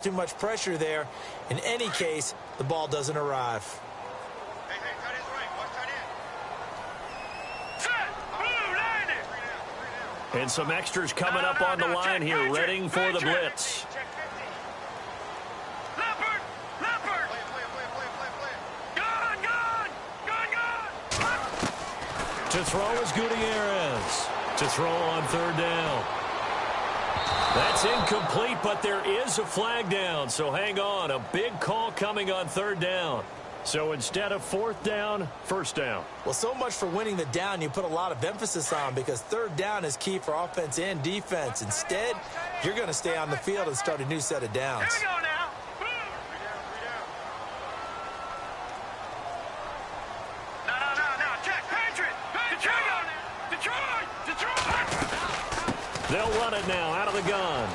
too much pressure there. In any case, the ball doesn't arrive. Hey, tight end's right. Watch tight end. And some extras coming up on the line here, readying for the blitz. To throw is Gutierrez. To throw on third down. That's incomplete, but there is a flag down, so hang on. A big call coming on third down. So instead of fourth down, first down. Well, so much for winning the down you put a lot of emphasis on, because third down is key for offense and defense. Instead, you're going to stay on the field and start a new set of downs. Here we go now. They'll run it now out of the gun.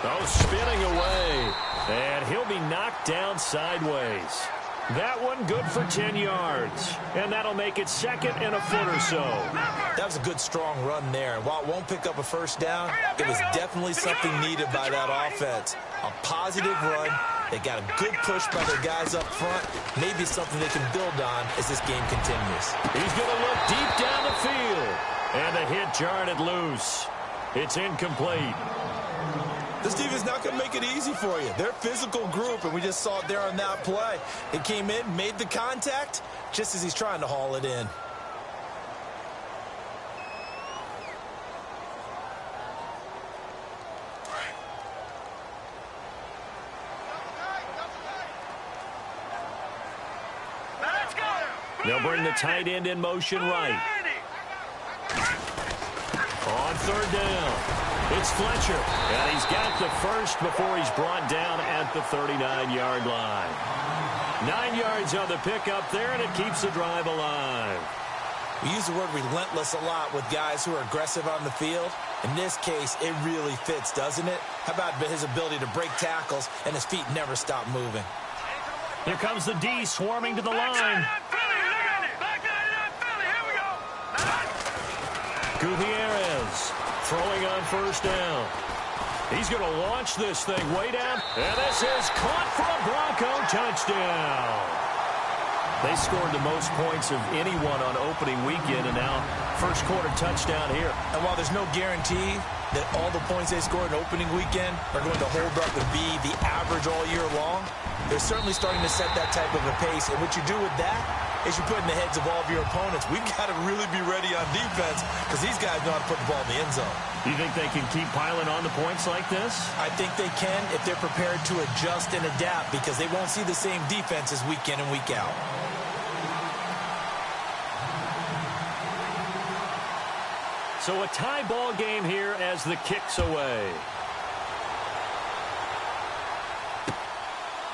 Oh, spinning away. And he'll be knocked down sideways. That one good for 10 yards. And that'll make it second and a foot or so. That was a good, strong run there. And while it won't pick up a first down, it was definitely something needed by that offense. A positive run. They got a good push by their guys up front. Maybe something they can build on as this game continues. He's going to look deep down the field. And the hit jarred it loose. It's incomplete. This defense is not going to make it easy for you. They're a physical group, and we just saw it there on that play. It came in, made the contact, just as he's trying to haul it in. They'll bring the tight end in motion right. On third down, it's Fletcher. And he's got the first before he's brought down at the 39-yard line. 9 yards on the pickup there, and it keeps the drive alive. We use the word relentless a lot with guys who are aggressive on the field. In this case, it really fits, doesn't it? How about his ability to break tackles and his feet never stop moving? Here comes the D swarming to the line. Gutierrez throwing on first down. He's going to launch this thing way down. And this is caught for a Bronco touchdown. They scored the most points of anyone on opening weekend, and now first quarter touchdown here. And while there's no guarantee that all the points they scored in opening weekend are going to hold up and be the average all year long, they're certainly starting to set that type of a pace. And what you do with that is you put in the heads of all of your opponents, we've got to really be ready on defense because these guys know how to put the ball in the end zone. You think they can keep piling on the points like this? I think they can if they're prepared to adjust and adapt, because they won't see the same defenses week in and week out. So a tie ball game here as the kick's away.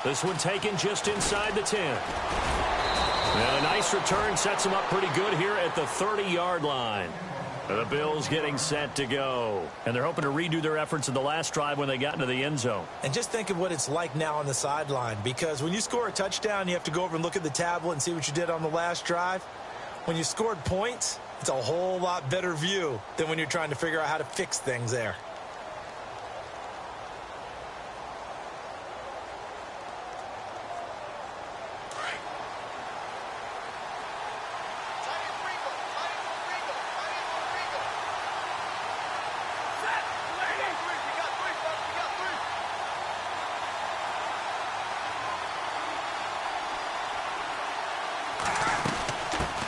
This one taken just inside the 10. And a nice return sets him up pretty good here at the 30-yard line. The Bills getting set to go. And they're hoping to redo their efforts in the last drive when they got into the end zone. And just think of what it's like now on the sideline, because when you score a touchdown, you have to go over and look at the tablet and see what you did on the last drive. When you scored points, it's a whole lot better view than when you're trying to figure out how to fix things there.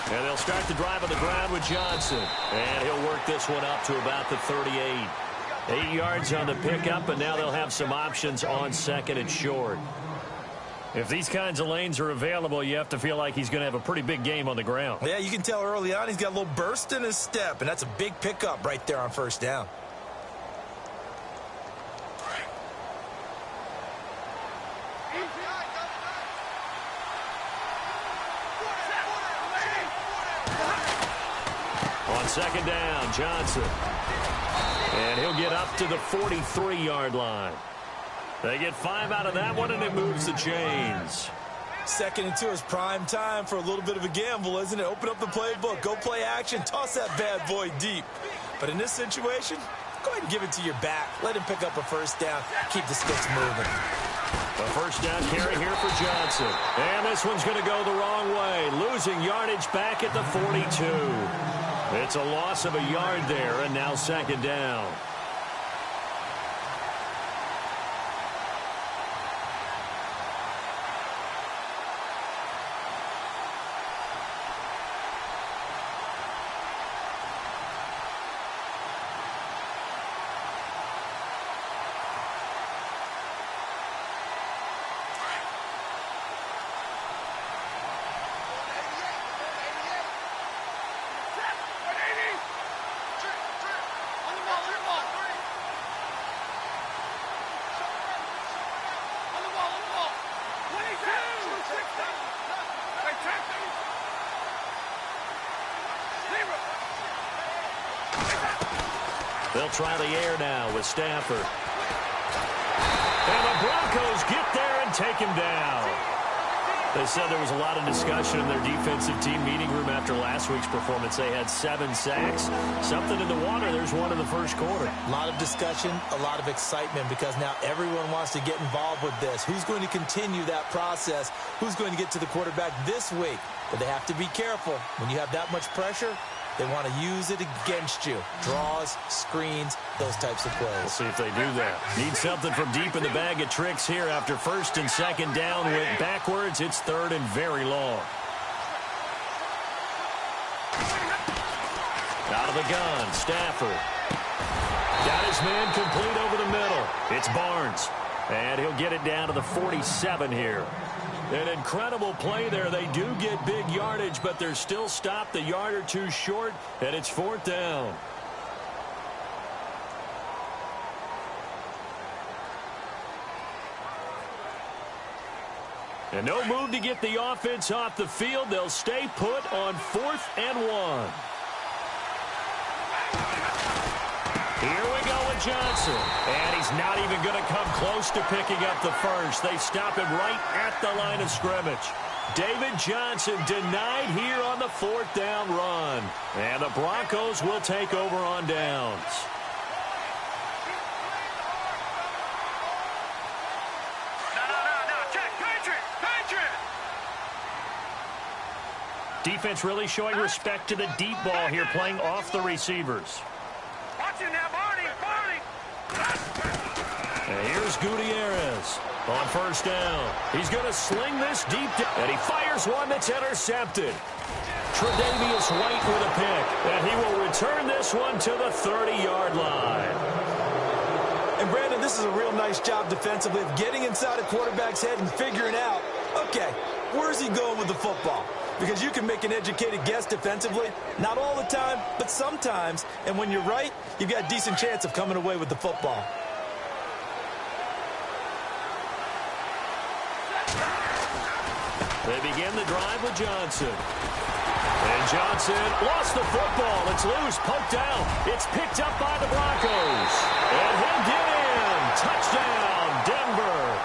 And they'll start the drive on the ground with Johnson. And he'll work this one up to about the 38. 8 yards on the pickup, and now they'll have some options on second and short. If these kinds of lanes are available, you have to feel like he's going to have a pretty big game on the ground. Yeah, you can tell early on he's got a little burst in his step, and that's a big pickup right there on first down. On second down, Johnson. And he'll get up to the 43-yard line. They get 5 out of that one, and it moves the chains. Second and 2 is prime time for a little bit of a gamble, isn't it? Open up the playbook, go play action, toss that bad boy deep. But in this situation, go ahead and give it to your back. Let him pick up a first down. Keep the sticks moving. A first down carry here for Johnson. And this one's going to go the wrong way. Losing yardage back at the 42. It's a loss of a yard there, and now second down. They'll try the air now with Stafford. And the Broncos get there and take him down. They said there was a lot of discussion in their defensive team meeting room after last week's performance. They had 7 sacks. Something in the water. There's one in the first quarter. A lot of discussion, a lot of excitement, because now everyone wants to get involved with this. Who's going to continue that process? Who's going to get to the quarterback this week? But they have to be careful. When you have that much pressure, they want to use it against you. Draws, screens, those types of plays. We'll see if they do that. Need something from deep in the bag of tricks here. After first and second down went backwards, it's third and very long. Out of the gun, Stafford. Got his man complete over the middle. It's Barnes. And he'll get it down to the 47 here. An incredible play there. They do get big yardage, but they're still stopped a yard or two short, and it's fourth down. And no move to get the offense off the field. They'll stay put on 4th and 1. Here we go with Johnson. And he's not even going to come close to picking up the first. They stop him right at the line of scrimmage. David Johnson denied here on the 4th down run. And the Broncos will take over on downs. No. Check. Patriot. Defense really showing respect to the deep ball here, playing off the receivers. Watch it now, Barney. And here's Gutierrez on first down. He's going to sling this deep down, and he fires one that's intercepted. Tre'Davious White with a pick, and he will return this one to the 30-yard line. And, Brandon, this is a real nice job defensively of getting inside a quarterback's head and figuring out, okay, where's he going with the football? Because you can make an educated guess defensively. Not all the time, but sometimes. And when you're right, you've got a decent chance of coming away with the football. They begin the drive with Johnson. And Johnson lost the football. It's loose, poked out. It's picked up by the Broncos. And he'll get in. Touchdown, Denver.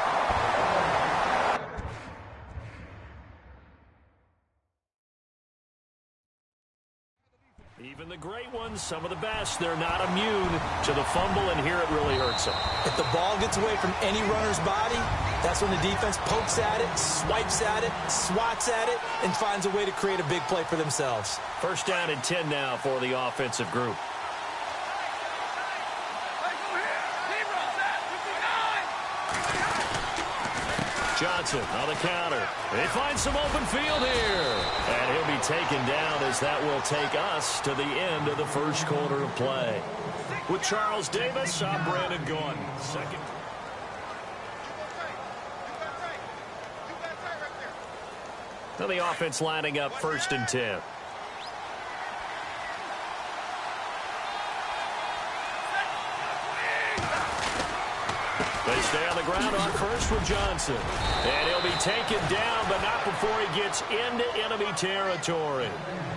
Even the great ones, some of the best, they're not immune to the fumble, and here it really hurts them. If the ball gets away from any runner's body, that's when the defense pokes at it, swipes at it, swats at it, and finds a way to create a big play for themselves. First down and 10 now for the offensive group. Johnson on the counter. They find some open field here. And he'll be taken down as that will take us to the end of the first quarter of play. With Charles Davis, I'm Brandon Gordon. Second. Now the offense lining up first and 10. They stay on the ground on first with Johnson. And he'll be taken down, but not before he gets into enemy territory.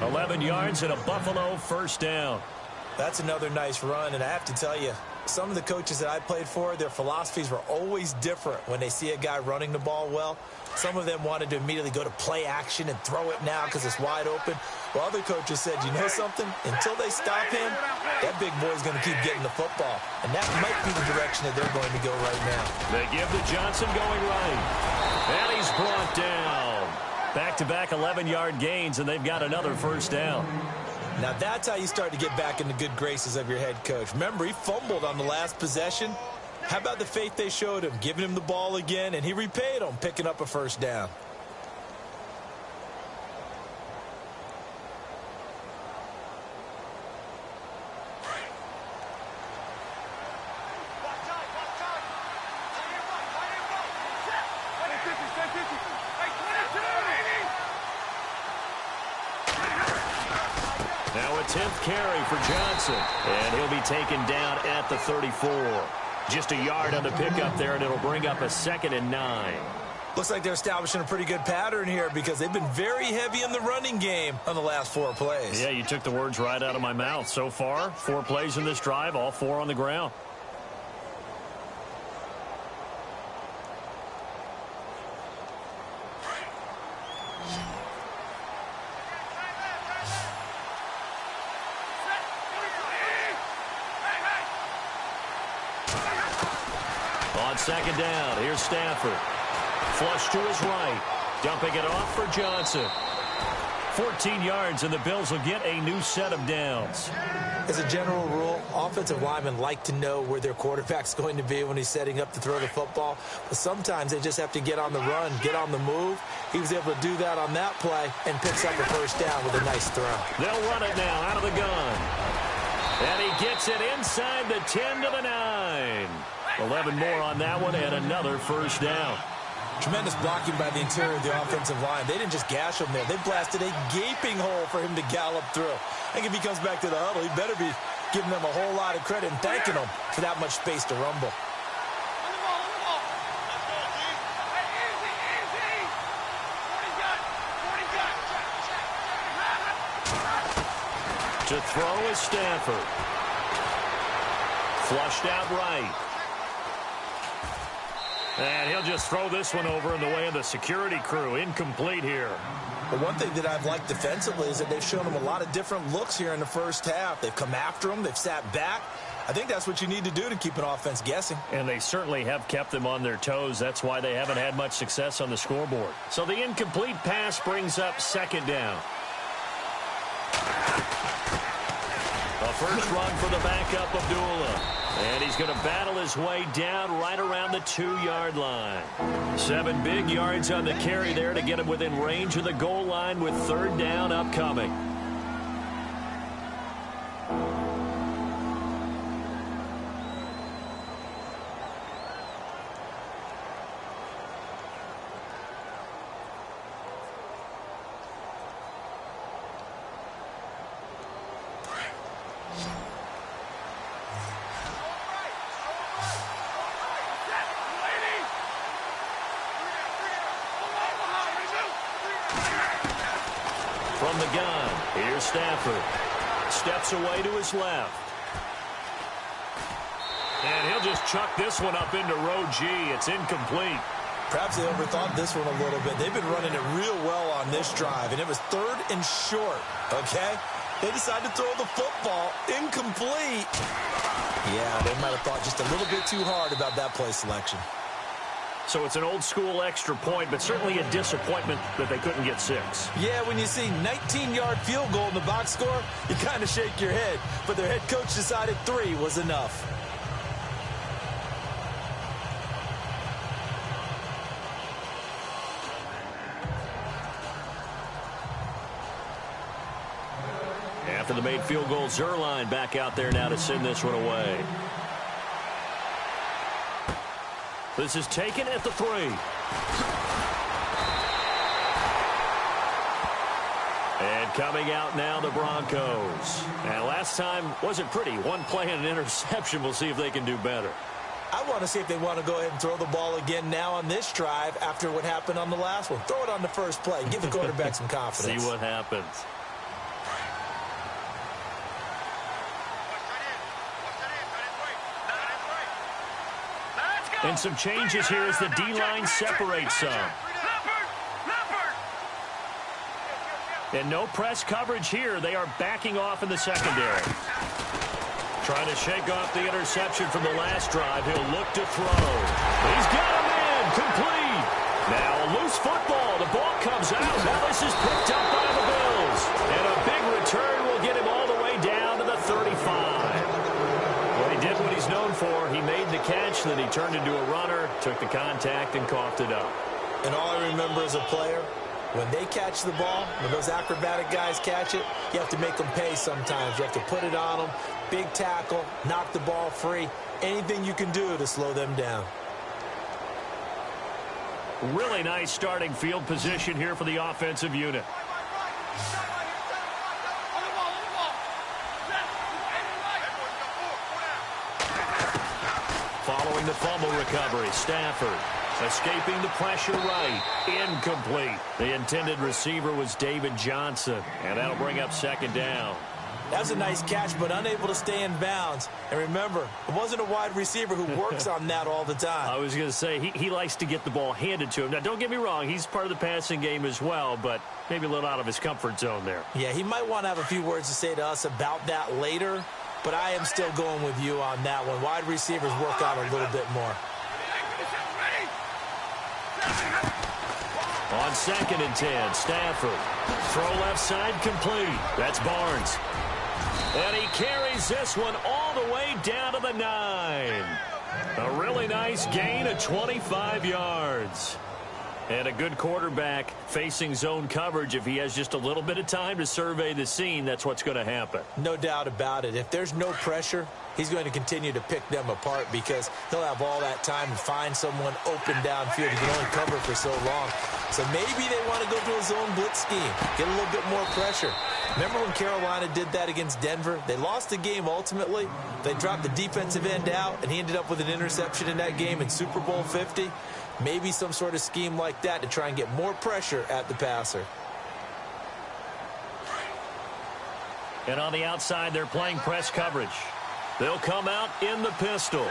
11 yards and a Buffalo first down. That's another nice run, and I have to tell you, Some of the coaches that I played for, their philosophies were always different when they see a guy running the ball well. Some of them wanted to immediately go to play action and throw it now because it's wide open. While other coaches said, you know something? Until they stop him, that big boy's going to keep getting the football. And that might be the direction that they're going to go right now. They give to Johnson going right. And he's brought down. Back-to-back 11-yard gains, and they've got another first down. Now that's how you start to get back in the good graces of your head coach. Remember, he fumbled on the last possession. How about the faith they showed him, giving him the ball again, and he repaid them, picking up a first down. Now a 10th carry for Johnson, and he'll be taken down at the 34. Just a yard on the pickup there, and it'll bring up a 2nd and 9. Looks like they're establishing a pretty good pattern here because they've been very heavy in the running game on the last 4 plays. Yeah, you took the words right out of my mouth. So far, 4 plays in this drive, all 4 on the ground. On 2nd down, here's Stafford. Flush to his right. Dumping it off for Johnson. 14 yards, and the Bills will get a new set of downs. As a general rule, offensive linemen like to know where their quarterback's going to be when he's setting up to throw the football. But sometimes they just have to get on the run, get on the move. He was able to do that on that play and picks up a first down with a nice throw. They'll run it now out of the gun. And he gets it inside the 10 to the 9. 11 more on that one, and another first down. Tremendous blocking by the interior of the offensive line. They didn't just gash him there. They blasted a gaping hole for him to gallop through. I think if he comes back to the huddle, he better be giving them a whole lot of credit and thanking them for that much space to rumble. To throw is Stafford. Flushed out right. And he'll just throw this one over in the way of the security crew. Incomplete here. But one thing that I've liked defensively is that they've shown him a lot of different looks here in the first half. They've come after him. They've sat back. I think that's what you need to do to keep an offense guessing. And they certainly have kept them on their toes. That's why they haven't had much success on the scoreboard. So the incomplete pass brings up 2nd down. A first run for the backup, Abdullah. And he's going to battle his way down right around the 2-yard line. 7 big yards on the carry there to get him within range of the goal line with 3rd down upcoming. From the gun, here's Stafford. Steps away to his left. And he'll just chuck this one up into row G. It's incomplete. Perhaps they overthought this one a little bit. They've been running it real well on this drive, and it was 3rd and short, okay? They decided to throw the football incomplete. Yeah, they might have thought just a little bit too hard about that play selection. So it's an old-school extra point, but certainly a disappointment that they couldn't get 6. Yeah, when you see 19-yard field goal in the box score, you kind of shake your head. But their head coach decided 3 was enough. After the made field goal, Zerline back out there now to send this one away. This is taken at the 3. And coming out now, the Broncos. And last time wasn't pretty. 1 play and an interception. We'll see if they can do better. I want to see if they want to go ahead and throw the ball again now on this drive after what happened on the last one. Throw it on the first play. Give the quarterback some confidence. See what happens. And some changes here as the D-line separates some. And no press coverage here. They are backing off in the secondary. Trying to shake off the interception from the last drive. He'll look to throw. He's got him in. Complete. Now a loose football. The ball comes out. Now this is picked up by the Bills. And a big return will get him all the way down to the 35. Well, he did what he's known for. He made the catch, then he turned into a runner, took the contact, and coughed it up. And all I remember as a player, when they catch the ball, when those acrobatic guys catch it, you have to make them pay sometimes. You have to put it on them, big tackle, knock the ball free, anything you can do to slow them down. Really nice starting field position here for the offensive unit. Following the fumble recovery, Stafford escaping the pressure right. Incomplete. The intended receiver was David Johnson, and that'll bring up second down. That was a nice catch, but unable to stay in bounds. And remember, it wasn't a wide receiver who works on that all the time. I was going to say, he likes to get the ball handed to him. Now, don't get me wrong, he's part of the passing game as well, but maybe a little out of his comfort zone there. Yeah, he might want to have a few words to say to us about that later, but I am still going with you on that one. Wide receivers work out a little bit more. On 2nd and 10, Stafford. Throw left side complete. That's Barnes. And he carries this one all the way down to the 9. A really nice gain of 25 yards. And a good quarterback facing zone coverage. If he has just a little bit of time to survey the scene, that's what's going to happen. No doubt about it. If there's no pressure, he's going to continue to pick them apart because he'll have all that time to find someone open downfield. He can only cover for so long. So maybe they want to go to a zone blitz scheme, get a little bit more pressure. Remember when Carolina did that against Denver? They lost the game ultimately. They dropped the defensive end out, and he ended up with an interception in that game in Super Bowl 50. Maybe some sort of scheme like that to try and get more pressure at the passer. And on the outside, they're playing press coverage. They'll come out in the pistol.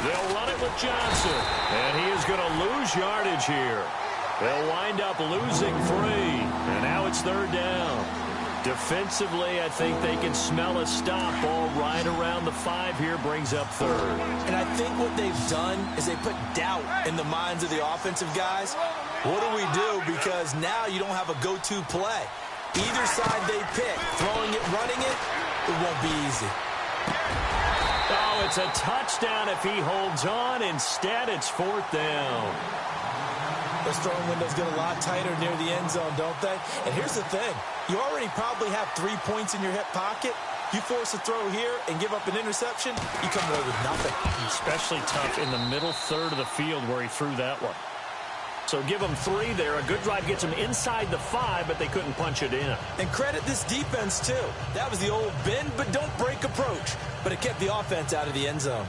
They'll run it with Johnson. And he is going to lose yardage here. They'll wind up losing 3. And now it's 3rd down. Defensively, I think they can smell a stop. Ball right around the 5 here brings up 3rd. And I think what they've done is they put doubt in the minds of the offensive guys. What do we do? Because now you don't have a go-to play. Either side they pick, throwing it, running it, it won't be easy. Oh, it's a touchdown if he holds on. Instead, it's 4th down. Those throwing windows get a lot tighter near the end zone, don't they? And here's the thing. You already probably have 3 points in your hip pocket. You force a throw here and give up an interception, you come away with nothing. Especially tough in the middle third of the field where he threw that one. So give them 3 there. A good drive gets them inside the 5, but they couldn't punch it in. And credit this defense, too. That was the old bend but don't break approach. But it kept the offense out of the end zone.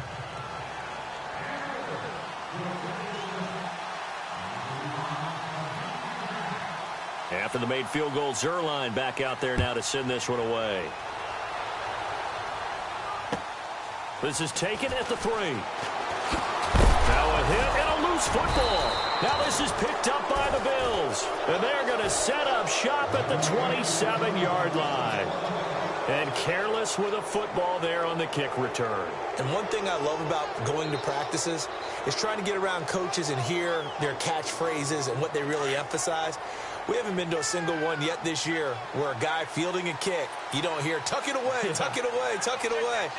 After the made field goal, Zerline back out there now to send this one away. This is taken at the 3. Now a hit and a loose football. Now this is picked up by the Bills. And they're going to set up shop at the 27-yard line. And careless with a football there on the kick return. And one thing I love about going to practices is trying to get around coaches and hear their catchphrases and what they really emphasize. We haven't been to a single one yet this year where a guy fielding a kick, you don't hear, tuck it away, tuck it away, tuck it away.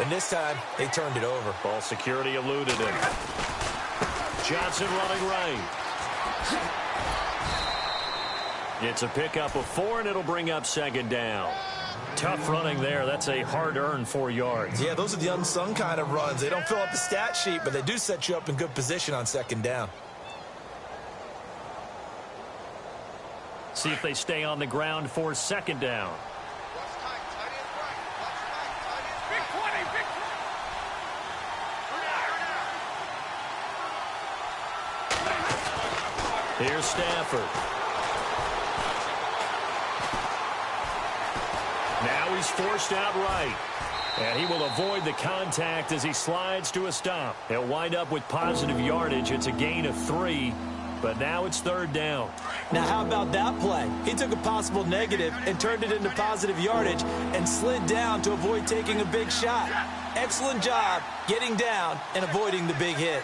And this time, they turned it over. Ball security eluded him. Johnson running right. It's a pickup of 4, and it'll bring up 2nd down. Tough running there. That's a hard-earned 4 yards. Yeah, those are the unsung kind of runs. They don't fill up the stat sheet, but they do set you up in good position on 2nd down. See if they stay on the ground for 2nd down. Here's Stafford. Now he's forced out right. And he will avoid the contact as he slides to a stop. He'll wind up with positive yardage. It's a gain of 3, but now it's 3rd down. Now, how about that play? He took a possible negative and turned it into positive yardage and slid down to avoid taking a big shot. Excellent job getting down and avoiding the big hit.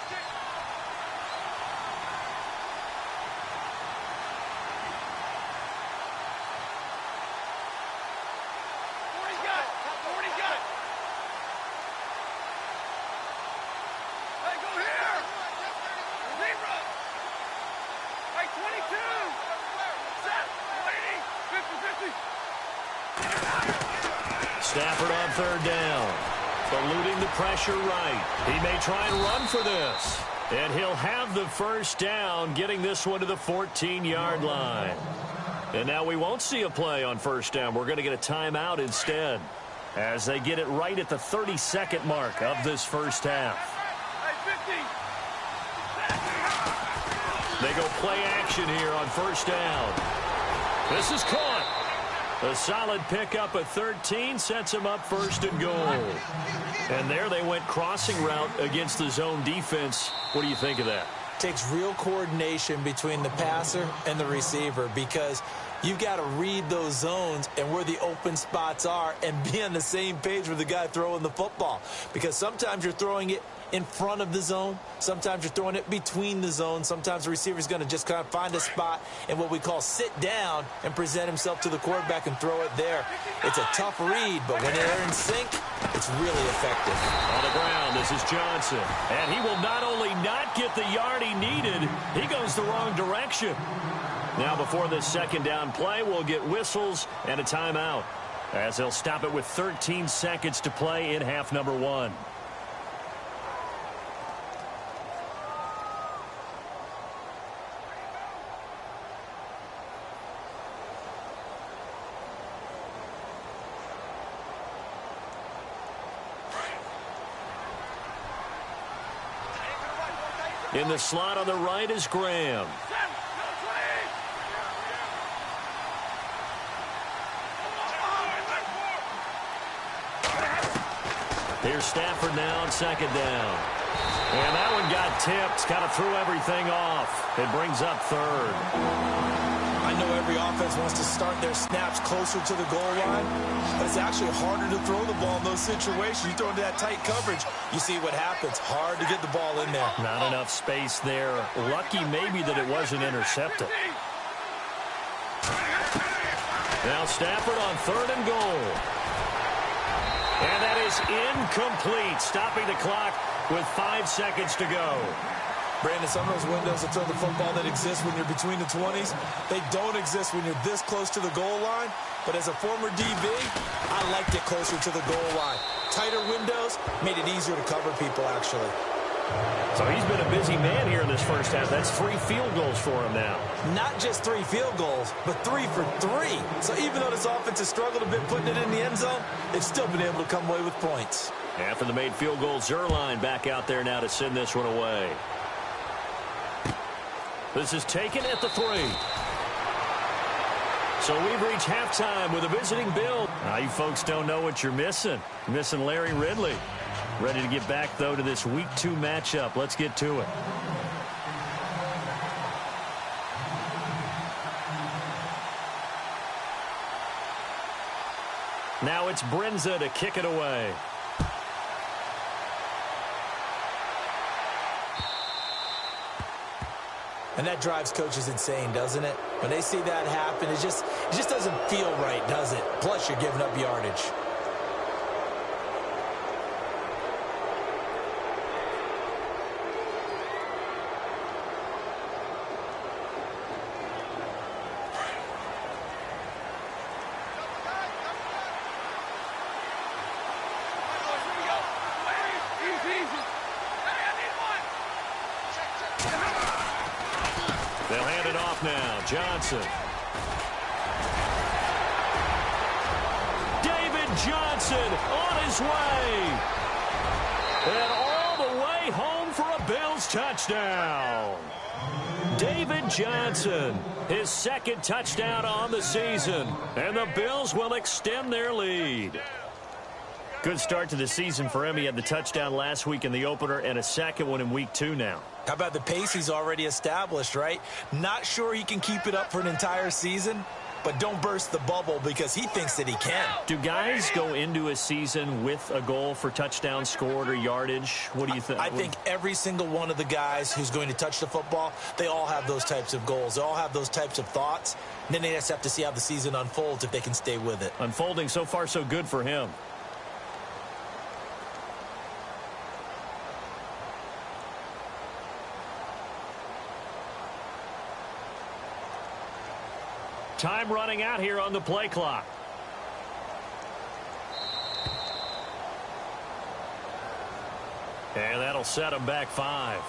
Stafford on 3rd down. Eluding the pressure right. He may try and run for this. And he'll have the 1st down, getting this one to the 14-yard line. And now we won't see a play on 1st down. We're going to get a timeout instead, as they get it right at the 32nd mark of this 1st half. They go play action here on 1st down. This is caught. A solid pickup at 13 sets him up 1st and goal. And there they went crossing route against the zone defense. What do you think of that? Takes real coordination between the passer and the receiver, because you've got to read those zones and where the open spots are and be on the same page with the guy throwing the football. Because sometimes you're throwing it in front of the zone. Sometimes you're throwing it between the zones. Sometimes the receiver's going to just kind of find a spot and what we call sit down and present himself to the quarterback and throw it there. It's a tough read, but when they're in sync, it's really effective. On the ground, this is Johnson. And he will not only not get the yard he needed, he goes the wrong direction. Now before this 2nd down play, we'll get whistles and a timeout, as they'll stop it with 13 seconds to play in half number 1. In the slot on the right is Graham. Here's Stafford now on 2nd down. And that one got tipped. Kind of threw everything off. It brings up 3rd. I know every offense wants to start their snaps closer to the goal line, but it's actually harder to throw the ball in those situations. You throw into that tight coverage, you see what happens. Hard to get the ball in there. Not enough space there. Lucky maybe that it wasn't intercepted. Now Stafford on 3rd and goal. And that is incomplete, stopping the clock with 5 seconds to go. Brandon, some of those windows to throw the football that exist when you're between the 20s, they don't exist when you're this close to the goal line. But as a former DB, I liked it closer to the goal line. Tighter windows made it easier to cover people, actually. So he's been a busy man here in this 1st half. That's 3 field goals for him now. Not just 3 field goals, but 3 for 3. So even though this offense has struggled a bit putting it in the end zone, they've still been able to come away with points. After the made field goal, Zerline back out there now to send this one away. This is taken at the 3. So we've reached halftime with a visiting Bill. Now you folks don't know what you're missing. You're missing Larry Ridley. Ready to get back, though, to this Week 2 matchup. Let's get to it. Now it's Brenza to kick it away. And that drives coaches insane, doesn't it? When they see that happen, it just doesn't feel right, does it? Plus, you're giving up yardage. They'll hand it off now. Johnson. David Johnson on his way. And all the way home for a Bills touchdown. David Johnson, his 2nd touchdown on the season. And the Bills will extend their lead. Good start to the season for him. He had the touchdown last week in the opener and a second one in week 2 now. How about the pace he's already established, right? Not sure he can keep it up for an entire season, but don't burst the bubble because he thinks that he can. Do guys go into a season with a goal for touchdowns scored or yardage? What do you think? I think every single one of the guys who's going to touch the football, they all have those types of goals. They all have those types of thoughts. And then they just have to see how the season unfolds if they can stay with it. Unfolding so far so good for him. Time running out here on the play clock. And that'll set him back 5.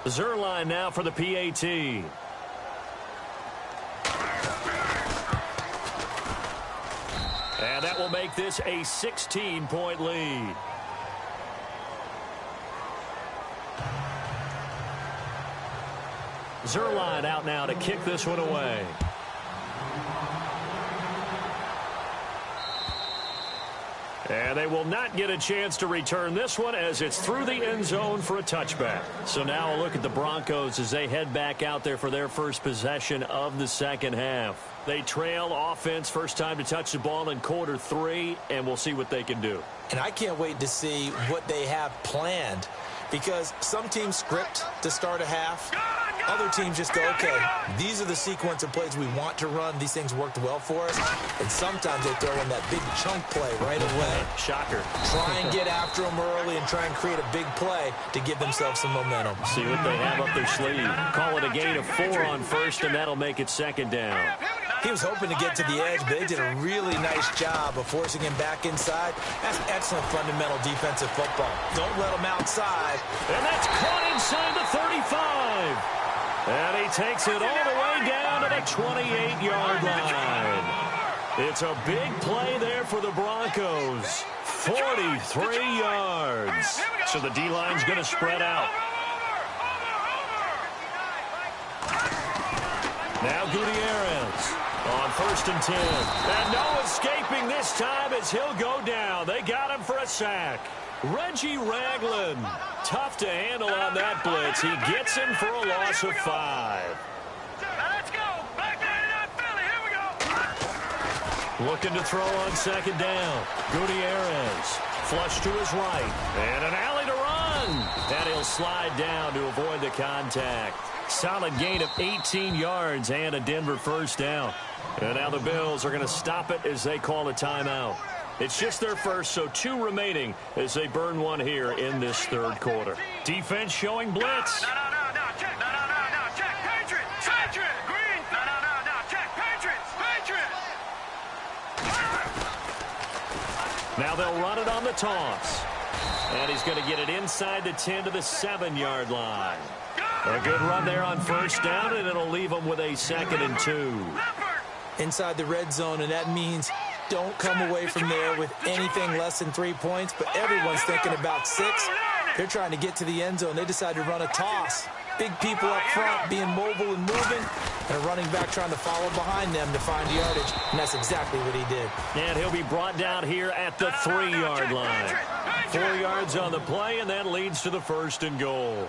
Zerline now for the PAT. And that will make this a 16-point lead. Zerline out now to kick this one away. And they will not get a chance to return this one as it's through the end zone for a touchback. So now a look at the Broncos as they head back out there for their first possession of the second half. They trail offense, first time to touch the ball in quarter 3, and we'll see what they can do. And I can't wait to see what they have planned, because some teams script to start a half. Other teams just go, okay, these are the sequence of plays we want to run. These things worked well for us. And sometimes they throw in that big chunk play right away. Shocker. Try and get after them early and try and create a big play to give themselves some momentum. See what they have up their sleeve. Call it a gain of 4 on first, and that'll make it second down. He was hoping to get to the edge, but they did a really nice job of forcing him back inside. That's excellent fundamental defensive football. Don't let him outside. And that's caught inside the 35. And he takes it all the way down to the 28-yard line. It's a big play there for the Broncos. 43 yards. So the D-line's going to spread out. Now Gutierrez on 1st and 10. And no escaping this time as he'll go down. They got him for a sack. Reggie Ragland, tough to handle on that blitz. He gets him for a loss of 5. Let's go. Back 99 Philly. Here we go. Looking to throw on second down. Gutierrez, flush to his right. And an alley to run. And he'll slide down to avoid the contact. Solid gain of 18 yards and a Denver first down. And now the Bills are going to stop it as they call a timeout. It's just their first, so 2 remaining as they burn one here in this third quarter. Defense showing blitz. No, check. No, check. Patriots. Green. No, check. Patriots. Now they'll run it on the toss. And he's going to get it inside the 10 to the 7-yard line. A good run there on first down, and it'll leave them with a 2nd and 2. Inside the red zone, and that means don't come away from there with anything less than 3 points, but everyone's thinking about 6. They're trying to get to the end zone. They decide to run a toss. Big people up front being mobile and moving, and a running back trying to follow behind them to find yardage, and that's exactly what he did. And he'll be brought down here at the 3-yard line. 4 yards on the play, and that leads to the 1st and goal.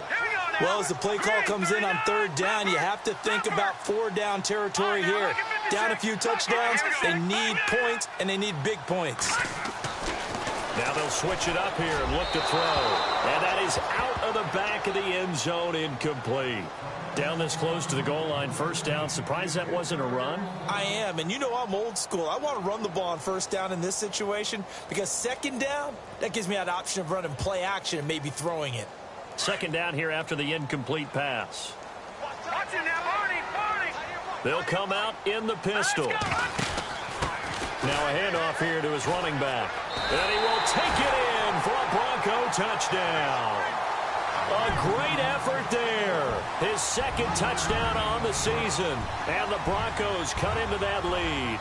Well, as the play call comes in on 3rd down, you have to think about 4-down territory here. Down a few touchdowns, they need points, and they need big points. Now they'll switch it up here and look to throw. And that is out of the back of the end zone, incomplete. Down this close to the goal line, first down. Surprised that wasn't a run? I am, and you know I'm old school. I want to run the ball on 1st down in this situation because 2nd down, that gives me that option of running play action and maybe throwing it. 2nd down here after the incomplete pass. Watch it now, Barney. They'll come out in the pistol. Now a handoff here to his running back. And he will take it in for a Bronco touchdown. A great effort there. His 2nd touchdown on the season. And the Broncos cut into that lead.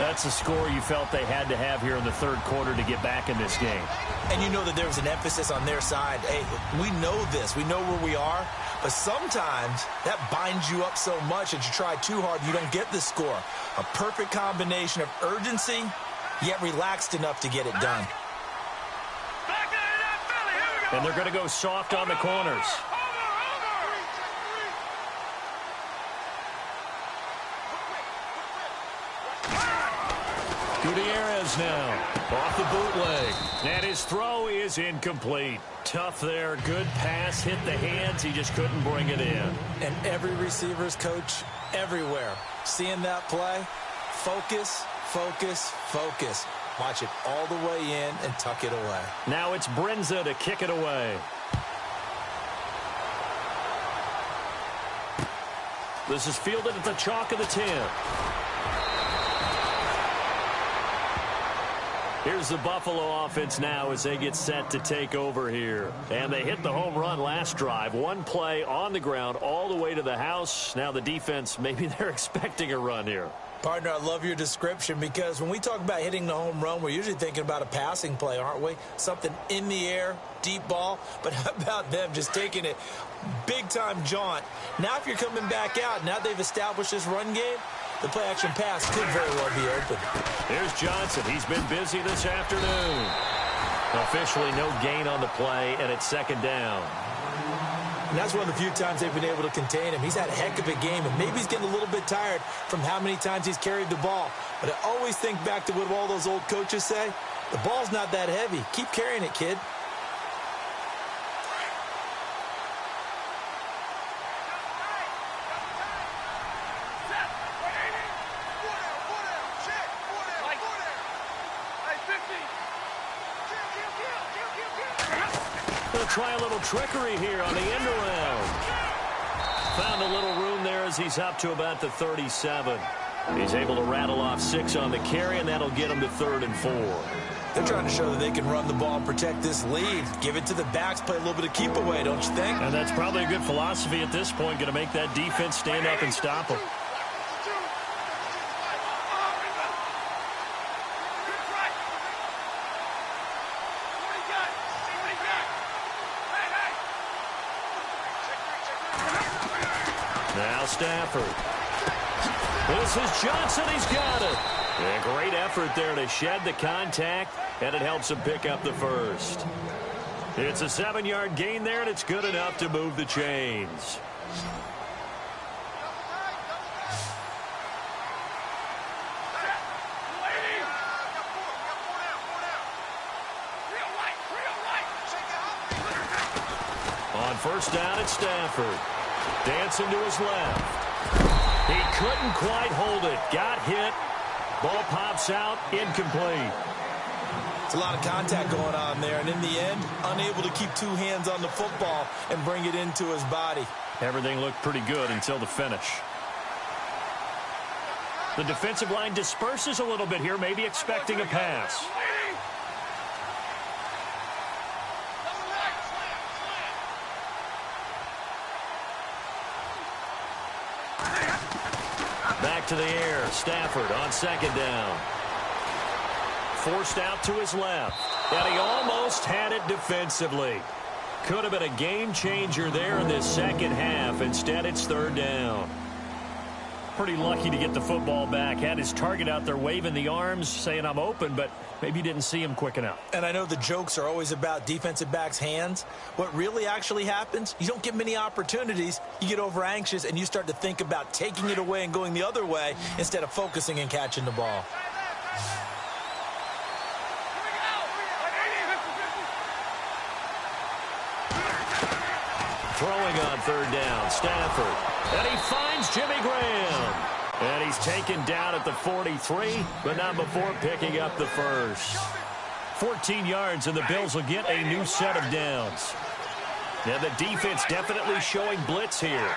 That's a score you felt they had to have here in the third quarter to get back in this game. And you know that there was an emphasis on their side. Hey, we know this. We know where we are. But sometimes that binds you up so much that you try too hard, you don't get the score. A perfect combination of urgency, yet relaxed enough to get it done. And they're going to go soft on the corners. Gutierrez now off the bootleg. And his throw is incomplete. Tough there. Good pass. Hit the hands. He just couldn't bring it in. And every receiver's coach everywhere. Seeing that play, focus, focus, focus. Watch it all the way in and tuck it away. Now it's Brinza to kick it away. This is fielded at the chalk of the 10. Here's the Buffalo offense now as they get set to take over here. And they hit the home run last drive. One play on the ground all the way to the house. Now the defense, maybe they're expecting a run here. Partner, I love your description because when we talk about hitting the home run, we're usually thinking about a passing play, aren't we? Something in the air, deep ball. But how about them just taking it big-time jaunt? Now if you're coming back out, now they've established this run game, the play-action pass could very well be open. Here's Johnson. He's been busy this afternoon. Officially no gain on the play, and it's second down. And that's one of the few times they've been able to contain him. He's had a heck of a game, and maybe he's getting a little bit tired from how many times he's carried the ball. But I always think back to what all those old coaches say. The ball's not that heavy. Keep carrying it, kid. They'll try a little trickery here on the end around. Found a little room there as he's up to about the 37. He's able to rattle off 6 on the carry, and that'll get him to 3rd and 4. They're trying to show that they can run the ball and protect this lead. Give it to the backs, play a little bit of keep away, don't you think? And that's probably a good philosophy at this point, going to make that defense stand up and stop them. Now Stafford. This is Johnson. He's got it. A great effort there to shed the contact, and it helps him pick up the first. It's a 7-yard gain there, and it's good enough to move the chains. On first down, it's Stafford. Dancing to his left. He couldn't quite hold it. Got hit. Ball pops out. Incomplete. It's a lot of contact going on there, and in the end, unable to keep 2 hands on the football and bring it into his body. Everything looked pretty good until the finish. The defensive line disperses a little bit here, maybe expecting a pass. Back to the air. Stafford on second down. Forced out to his left. And he almost had it defensively. Could have been a game changer there in this second half. Instead, it's 3rd down. Pretty lucky to get the football back. Had his target out there waving the arms, saying I'm open, but maybe didn't see him quick enough. And I know the jokes are always about defensive backs' hands. What really actually happens, you don't get many opportunities. You get over anxious, and you start to think about taking it away and going the other way instead of focusing and catching the ball. Throwing on 3rd down, Stafford. And he finds Jimmy Graham. And he's taken down at the 43, but not before picking up the first. 14 yards, and the Bills will get a new set of downs. Now the defense definitely showing blitz here.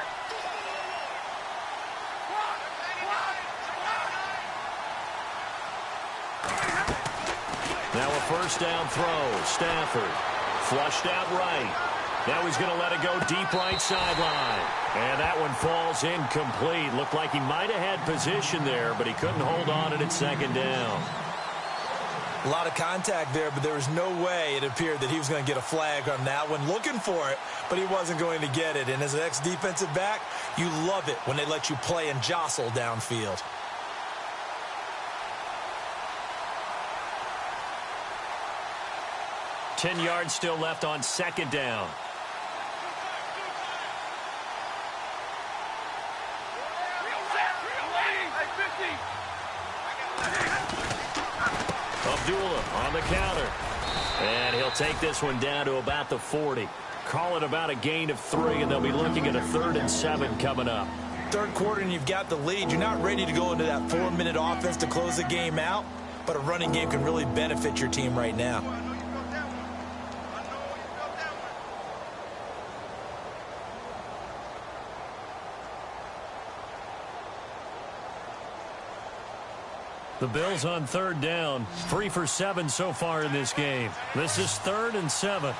Now a first down throw. Stafford flushed out right. Now he's going to let it go deep right sideline. And that one falls incomplete. Looked like he might have had position there, but he couldn't hold on at its second down. A lot of contact there, but there was no way it appeared that he was going to get a flag on that one. Looking for it, but he wasn't going to get it. And as an ex-defensive back, you love it when they let you play and jostle downfield. Ten yards still left on second down. Abdullah on the counter. And he'll take this one down to about the 40. Call it about a gain of 3, and they'll be looking at a 3rd and 7 coming up. Third quarter and you've got the lead. You're not ready to go into that 4-minute offense to close the game out, but a running game can really benefit your team right now. The Bills on 3rd down. 3 for 7 so far in this game. This is 3rd and 7.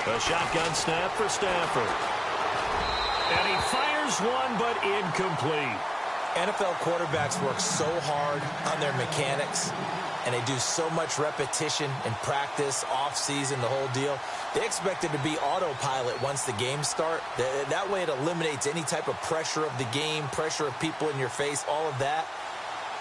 A shotgun snap for Stafford. And he fires one, but incomplete. NFL quarterbacks work so hard on their mechanics, and they do so much repetition in practice, off-season, the whole deal. They expect it to be autopilot once the games start. That way it eliminates any type of pressure of the game, pressure of people in your face, all of that.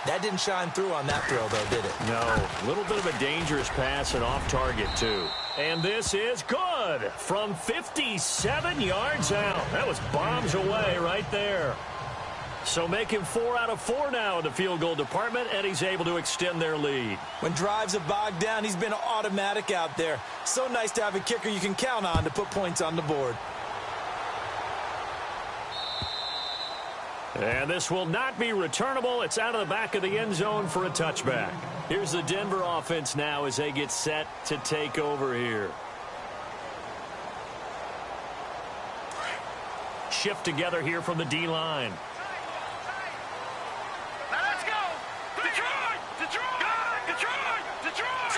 That didn't shine through on that throw, though, did it? No. A little bit of a dangerous pass and off target, too. And this is good from 57 yards out. That was bombs away right there. So make him 4 out of 4 now in the field goal department, and he's able to extend their lead. When drives are bogged down, he's been automatic out there. So nice to have a kicker you can count on to put points on the board. And this will not be returnable. It's out of the back of the end zone for a touchback. Here's the Denver offense now as they get set to take over here. Shift together here from the D-line. Now let's go! Detroit! Detroit! Detroit! Detroit!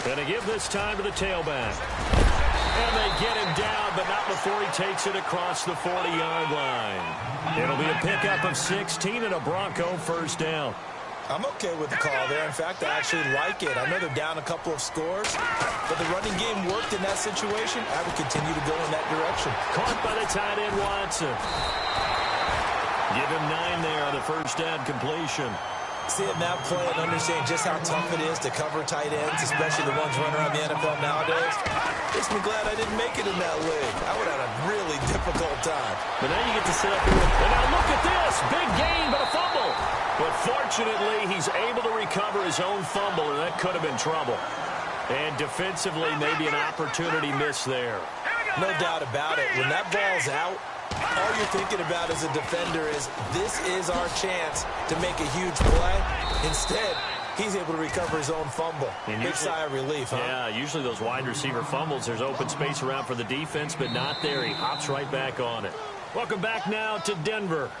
Going to give this time to the tailback. And they get him down, but not before he takes it across the 40-yard line. It'll be a pickup of 16 and a Bronco first down. I'm okay with the call there. In fact, I actually like it. I know they're down a couple of scores, but the running game worked in that situation. I would continue to go in that direction. Caught by the tight end, Watson. Give him 9 there on the first down completion. Seeing that play and understanding just how tough it is to cover tight ends, especially the ones running around the NFL nowadays, makes me glad I didn't make it in that league. I would have had a really difficult time. But now you get to sit up here. And now look at this. Big gain, but a fumble. But fortunately, he's able to recover his own fumble, and that could have been trouble. And defensively, maybe an opportunity miss there. No doubt about it. When that ball's out, all you're thinking about as a defender is, this is our chance to make a huge play. Instead, he's able to recover his own fumble. Big sigh of relief, huh? Yeah, usually those wide receiver fumbles, there's open space around for the defense, but not there. He hops right back on it. Welcome back now to Denver.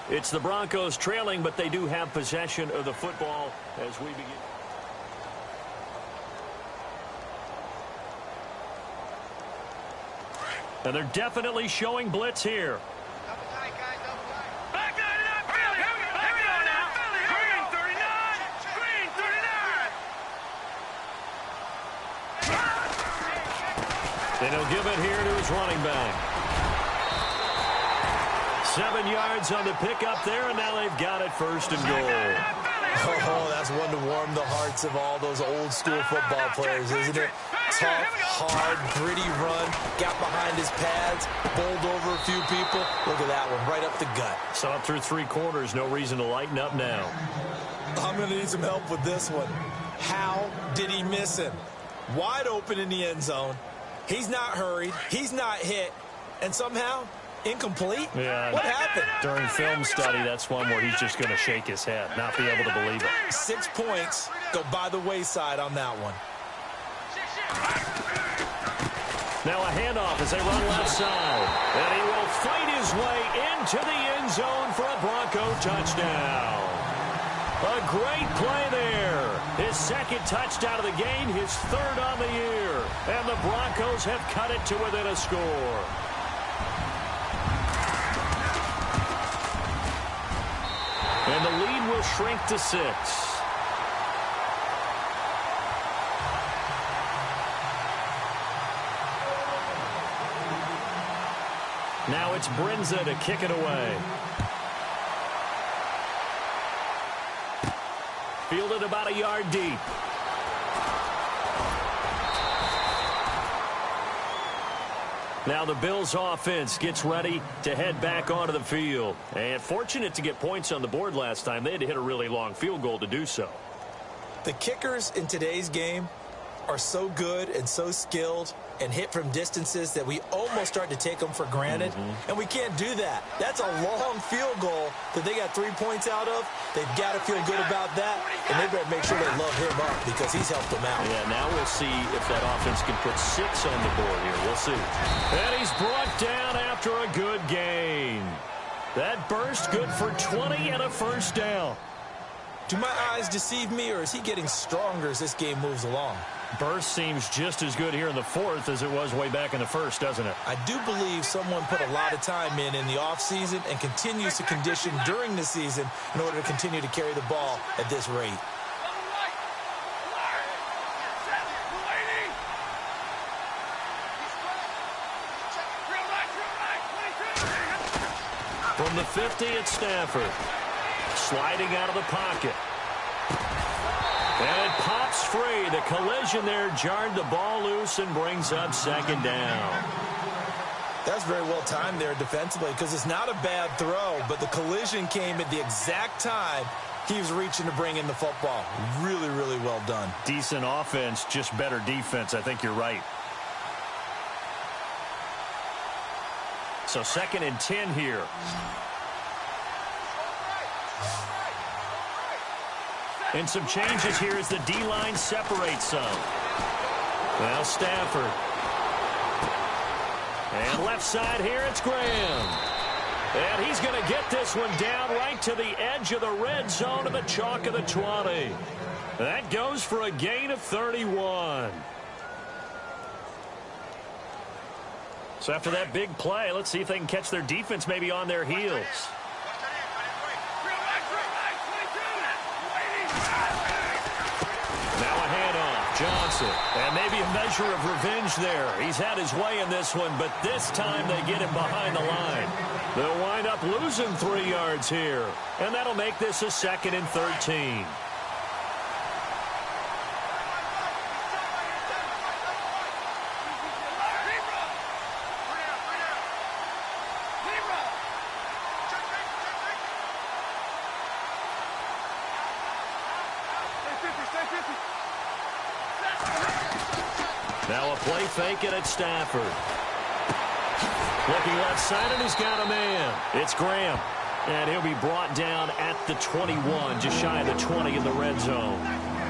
It's the Broncos trailing, but they do have possession of the football as we begin. And they're definitely showing blitz here. Back 99, Philly! Back now! Green 39! Green 39! And he'll give it here to his running back. 7 yards on the pickup there, and now they've got it first and goal. Oh, that's one to warm the hearts of all those old-school football players, isn't it? Tough, hard, gritty run, got behind his pads, bowled over a few people. Look at that one, right up the gut. Saw it through 3 quarters, no reason to lighten up now. I'm going to need some help with this one. How did he miss him? Wide open in the end zone. He's not hurried, he's not hit, and somehow incomplete? Yeah. What happened? During film study, that's one where he's just going to shake his head, not be able to believe it. 6 points go by the wayside on that one. Now a handoff as they run left side. And he will fight his way into the end zone for a Bronco touchdown. A great play there. His second touchdown of the game, his third on the year. And the Broncos have cut it to within a score. And the lead will shrink to 6. Now it's Brinza to kick it away. Fielded about a yard deep. Now the Bills offense gets ready to head back onto the field. And fortunate to get points on the board last time. They had to hit a really long field goal to do so. The kickers in today's game are so good and so skilled and hit from distances that we almost start to take them for granted. And we can't do that. That's a long field goal that they got 3 points out of. They've got to feel good about that, and they better make sure they love him up because he's helped them out. Yeah, now we'll see if that offense can put 6 on the board here. We'll see. And he's brought down after a good gain. That burst good for 20 and a first down. Do my eyes deceive me, or is he getting stronger as this game moves along? Burst seems just as good here in the fourth as it was way back in the first, doesn't it? I do believe someone put a lot of time in the offseason and continues to condition during the season in order to continue to carry the ball at this rate. From the 50 at Stafford. Sliding out of the pocket. And it pops free. The collision there jarred the ball loose and brings up second down. That's very well timed there defensively because it's not a bad throw, but the collision came at the exact time he was reaching to bring in the football. Really, really well done. Decent offense, just better defense. I think you're right. So 2nd and 10 here. And some changes here as the D-line separates some. Now Stafford. And left side here, it's Graham. And he's going to get this one down right to the edge of the red zone of the chalk of the 20. That goes for a gain of 31. So after that big play, let's see if they can catch their defense maybe on their heels. Johnson, and maybe a measure of revenge there. He's had his way in this one, but this time they get him behind the line. They'll wind up losing 3 yards here, and that'll make this a 2nd and 13. Now a play fake it at Stafford. Looking left side, and he's got a man. It's Graham. And he'll be brought down at the 21, just shy of the 20 in the red zone.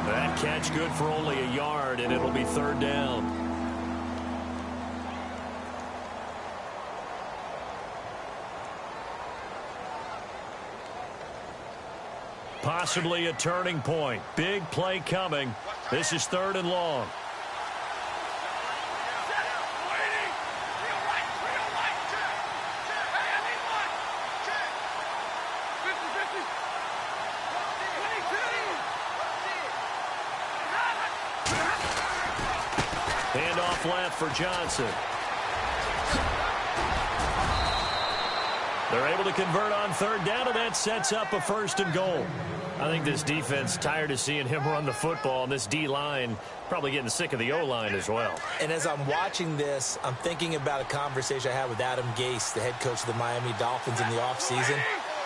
That catch good for only a yard, and it'll be 3rd down. Possibly a turning point. Big play coming. This is 3rd and long. Handoff left for Johnson. They're able to convert on 3rd down, and that sets up a 1st and goal. I think this defense tired of seeing him run the football, and this D-line probably getting sick of the O-line as well. And as I'm watching this, I'm thinking about a conversation I had with Adam Gase, the head coach of the Miami Dolphins in the offseason.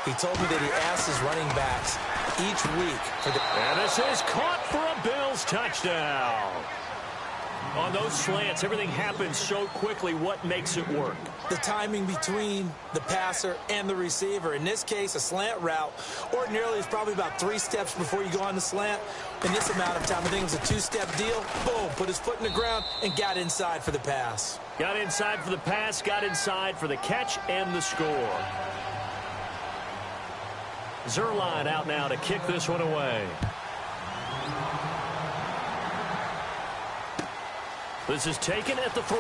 He told me that he asked his running backs each week for the... And this is caught for a Bills touchdown. On those slants, everything happens so quickly. What makes it work? The timing between the passer and the receiver. In this case, a slant route ordinarily is probably about 3 steps before you go on the slant. In this amount of time, I think it was a 2-step deal. Boom, put his foot in the ground and got inside for the pass. Got inside for the pass, got inside for the catch and the score. Zerline out now to kick this one away. This is taken at the 3.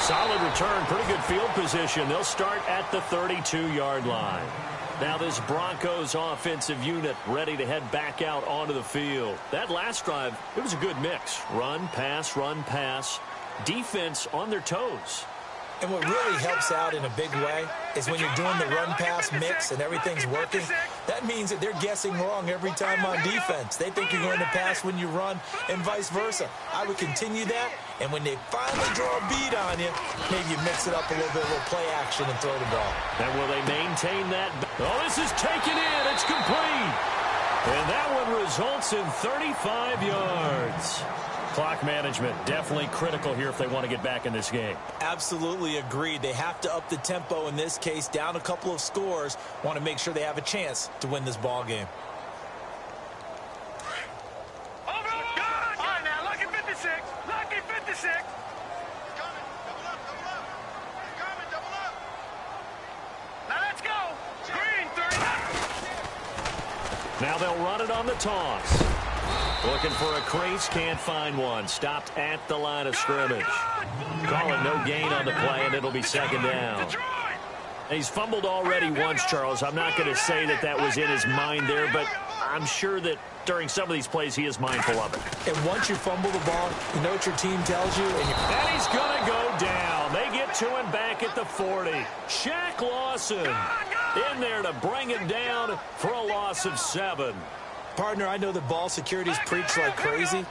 Solid return, pretty good field position. They'll start at the 32-yard line. Now this Broncos offensive unit ready to head back out onto the field. That last drive, it was a good mix. Run, pass, defense on their toes. And what really helps out in a big way is when you're doing the run-pass mix and everything's working, that means that they're guessing wrong every time on defense. They think you're going to pass when you run and vice versa. I would continue that, and when they finally draw a beat on you, maybe you mix it up a little bit, a little play action and throw the ball. And will they maintain that? Oh, this is taken in. It's complete. And that one results in 35 yards. Clock management definitely critical here if they want to get back in this game. Absolutely agreed. They have to up the tempo in this case, down a couple of scores. Want to make sure they have a chance to win this ball game. All right, now, lucky 56. Lucky 56. Double up. Now let's go. Green, 30. Now they'll run it on the toss. Looking for a crease, can't find one. Stopped at the line of scrimmage. Calling no gain on the play, and it'll be second down. He's fumbled already once, Charles. I'm not going to say that that was in his mind there, but I'm sure that during some of these plays he is mindful of it. And once you fumble the ball, you know what your team tells you. And he's going to go down. They get to him back at the 40. Shaq Lawson in there to bring him down for a loss of 7. Partner, I know that ball security's preached like crazy,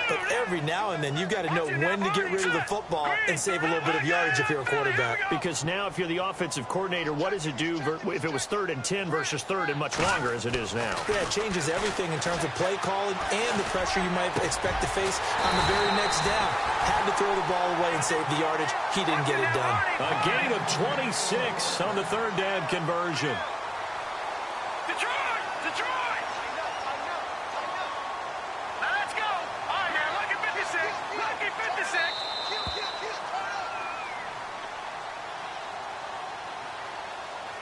but every now and then you've got to know when to get rid of the football and save a little bit of yardage if you're a quarterback. Because now if you're the offensive coordinator, what does it do if it was 3rd and 10 versus 3rd and much longer as it is now? Yeah, it changes everything in terms of play calling and the pressure you might expect to face on the very next down. Had to throw the ball away and save the yardage. He didn't get it done. A gain of 26 on the 3rd down conversion.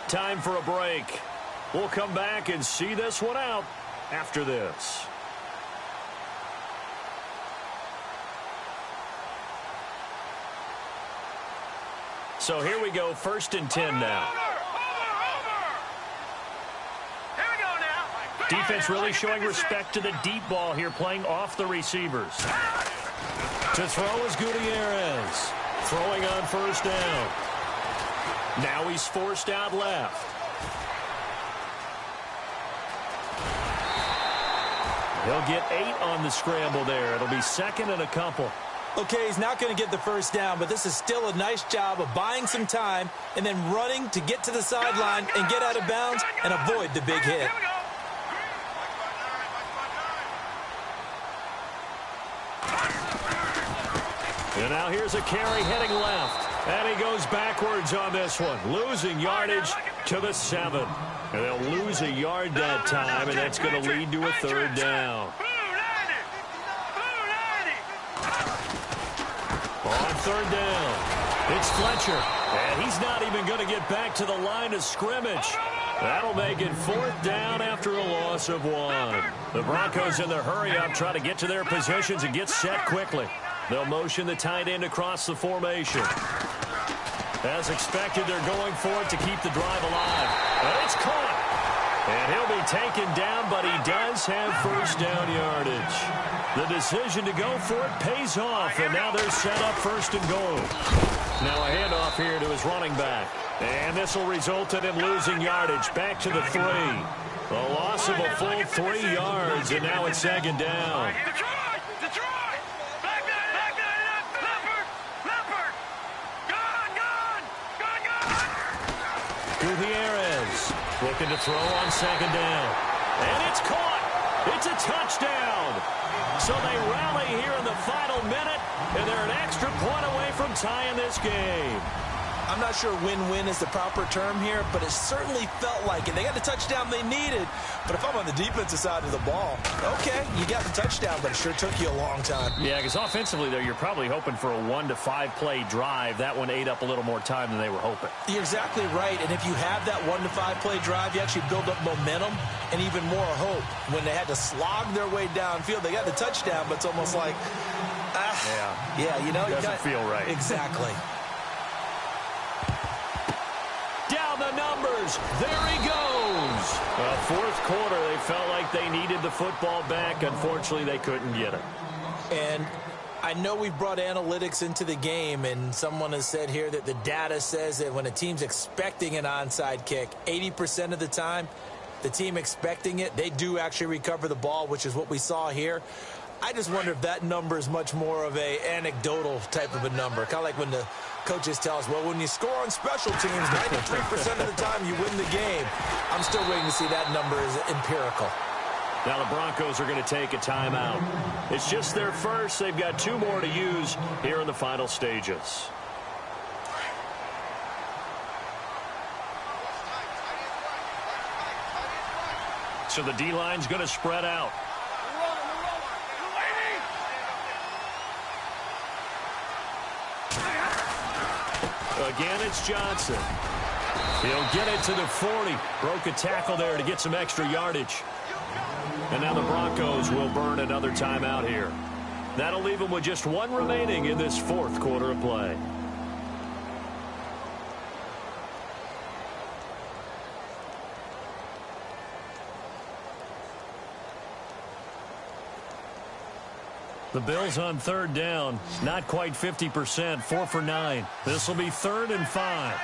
Time for a break. We'll come back and see this one out after this. So here we go, 1st and 10 now. Defense really showing respect to the deep ball here, playing off the receivers. To throw is Gutierrez. Throwing on 1st down. Now he's forced out left. He'll get 8 on the scramble there. It'll be 2nd and a couple. Okay, he's not going to get the 1st down, but this is still a nice job of buying some time and then running to get to the sideline and get out of bounds and avoid the big hit. And now here's a carry heading left. And he goes backwards on this one, losing yardage to the 7. And they'll lose a yard that time, and that's going to lead to a 3rd down. On 3rd down, it's Fletcher. And he's not even going to get back to the line of scrimmage. That'll make it 4th down after a loss of 1. The Broncos in their hurry-up try to get to their positions and get set quickly. They'll motion the tight end across the formation. As expected, they're going for it to keep the drive alive. And it's caught. And he'll be taken down, but he does have 1st down yardage. The decision to go for it pays off, and now they're set up 1st and goal. Now a handoff here to his running back. And this will result in him losing yardage back to the 3. A loss of a full 3 yards, and now it's 2nd down. Gutierrez looking to throw on 2nd down. And it's caught. It's a touchdown. point away from tying this game. I'm not sure win-win is the proper term here, but it certainly felt like it. They got the touchdown they needed, but if I'm on the defensive side of the ball, okay, you got the touchdown, but it sure took you a long time. Yeah, because offensively, though, you're probably hoping for a 1 to 5 play drive. That one ate up a little more time than they were hoping. You're exactly right, and if you have that 1 to 5 play drive, you actually build up momentum and even more hope. When they had to slog their way downfield, they got the touchdown, but it's almost like, yeah, you know. Doesn't feel right. Exactly. Down the numbers. There he goes. Fourth quarter, they felt like they needed the football back. Unfortunately, they couldn't get it. And I know we've brought analytics into the game, and someone has said here that the data says that when a team's expecting an onside kick, 80% of the time, the team expecting it, they do actually recover the ball, which is what we saw here. I just wonder if that number is much more of a anecdotal type of a number. Kind of like when the coaches tell us, well, when you score on special teams, 93% of the time you win the game. I'm still waiting to see that number is empirical. Now the Broncos are going to take a timeout. It's just their first. They've got 2 more to use here in the final stages. So the D-line's going to spread out. Again, it's Johnson. He'll get it to the 40. Broke a tackle there to get some extra yardage. And now the Broncos will burn another timeout here. That'll leave them with just 1 remaining in this fourth quarter of play. The Bills on third down, not quite 50%, 4 for 9. This will be 3rd and 5.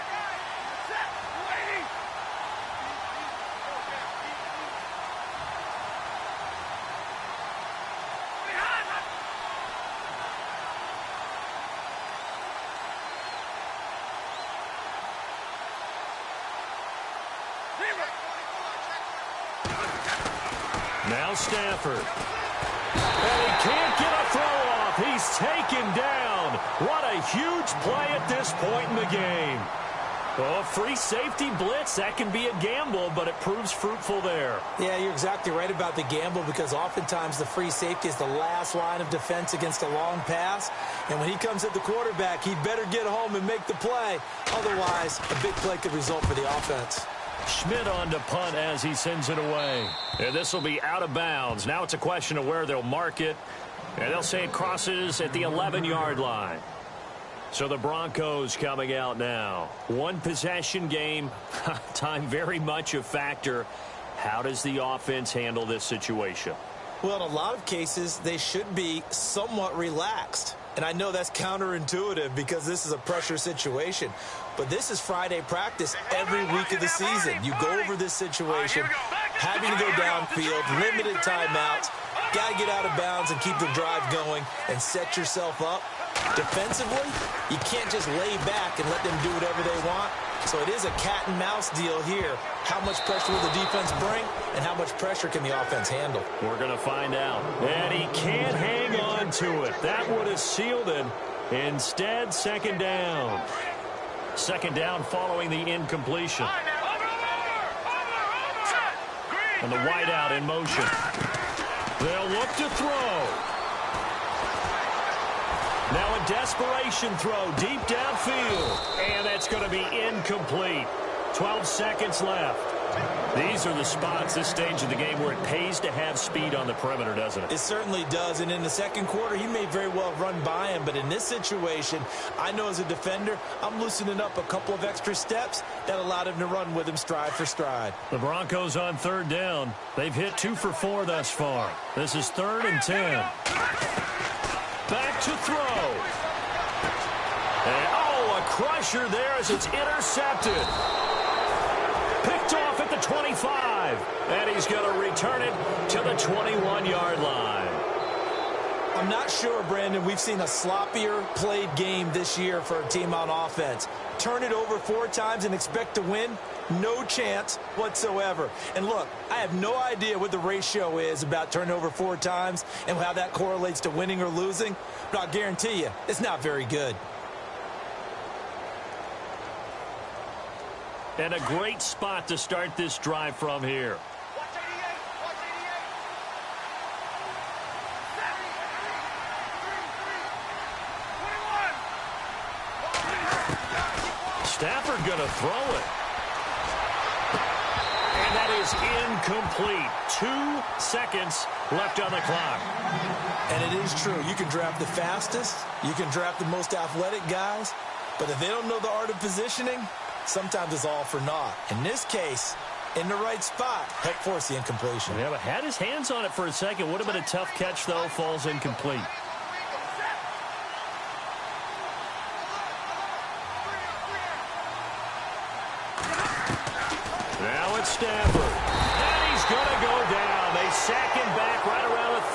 Now Stafford. And he can't get a throw off. He's taken down. What a huge play at this point in the game. Oh, free safety blitz, that can be a gamble, but it proves fruitful there. Yeah, you're exactly right about the gamble because oftentimes the free safety is the last line of defense against a long pass. And when he comes at the quarterback, he'd better get home and make the play. Otherwise, a big play could result for the offense. Schmidt on to punt as he sends it away. And this will be out of bounds. Now it's a question of where they'll mark it. And they'll say it crosses at the 11-yard line. So the Broncos coming out now. 1 possession game. Time very much a factor. How does the offense handle this situation? Well, in a lot of cases, they should be somewhat relaxed. And I know that's counterintuitive because this is a pressure situation. But this is Friday practice every week of the season. You go over this situation, having to go downfield, limited timeouts, got to get out of bounds and keep the drive going and set yourself up. Defensively, you can't just lay back and let them do whatever they want. So it is a cat and mouse deal here. How much pressure will the defense bring and how much pressure can the offense handle? We're going to find out. And he can't hang on to it. That would have sealed it. Instead, 2nd down. 2nd down following the incompletion. And the wideout in motion. They'll look to throw. Now a desperation throw deep downfield. And that's going to be incomplete. 12 seconds left. These are the spots, this stage of the game, where it pays to have speed on the perimeter, doesn't it? It certainly does. And in the second quarter, he may very well run by him. But in this situation, I know as a defender, I'm loosening up a couple of extra steps that allowed him to run with him stride for stride. The Broncos on 3rd down. They've hit 2 for 4 thus far. This is 3rd and 10. Back to throw. And, a crusher there as it's intercepted. Picked off at the 25. And he's going to return it to the 21-yard line. I'm not sure, Brandon, we've seen a sloppier played game this year for a team on offense. Turn it over 4 times and expect to win? No chance whatsoever. And look, I have no idea what the ratio is about turning over 4 times and how that correlates to winning or losing, but I'll guarantee you, it's not very good. And a great spot to start this drive from here. Stafford going to throw it. And that is incomplete. 2 seconds left on the clock. And it is true. You can draft the fastest. You can draft the most athletic guys. But if they don't know the art of positioning, sometimes it's all for naught. In this case, in the right spot, helped force the incompletion. Yeah, but had his hands on it for a second. Would have been a tough catch, though. Falls incomplete. Now it's Stafford. And he's going to go down. They sack him back right around the